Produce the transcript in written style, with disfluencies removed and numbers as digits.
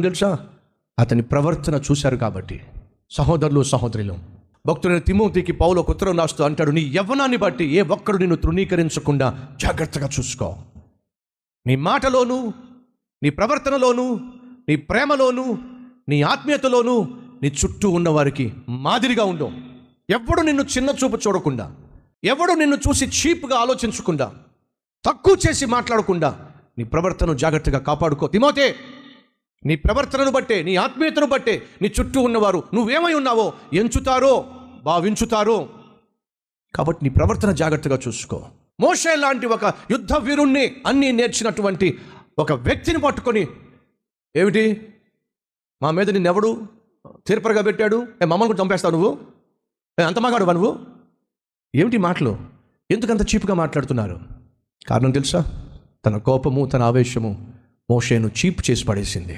తెలుసా? అతని ప్రవర్తన చూశారు కాబట్టి. సహోదరులు సహోదరులు, భక్తుడైన తిమోతికి పౌలు ఒక ఉత్తరం రాస్తూ అంటాడు, నీ యవ్వనాన్ని బట్టి ఏ ఒక్కడు నిన్ను తృణీకరించకుండా జాగ్రత్తగా చూసుకో. నీ మాటలోను, నీ ప్రవర్తనలోను, నీ ప్రేమలోను, నీ ఆత్మీయతలోను నీ చుట్టూ ఉన్నవారికి మాదిరిగా ఉండు. ఎవడు నిన్ను చిన్న చూపు చూడకుండా, ఎవడు నిన్ను చూసి చీప్గా ఆలోచించకుండా, తక్కువ చేసి మాట్లాడకుండా నీ ప్రవర్తనను జాగ్రత్తగా కాపాడుకో. తిమోతే, నీ ప్రవర్తనను బట్టే, నీ ఆత్మీయతను బట్టే నీ చుట్టూ ఉన్నవారు నువ్వేమై ఉన్నావో ఎంచుతారో భావించుతారో. కాబట్టి నీ ప్రవర్తన జాగ్రత్తగా చూసుకో. మోషే లాంటి ఒక యుద్ధ వీరుణ్ణి అన్నీ నేర్చినటువంటి ఒక వ్యక్తిని పట్టుకొని, ఏమిటి మా మీద నిన్నెవడు తీర్పరగా పెట్టాడు? మమ్మల్ని కూడా చంపేస్తావు నువ్వు? అంత మాగాడువా నువ్వు? ఏమిటి మాటలు? ఎందుకంత చీప్గా మాట్లాడుతున్నారు? కారణం తెలుసా? తన కోపము, తన ఆవేశము మోషేను చీప్ చేసి పడేసింది.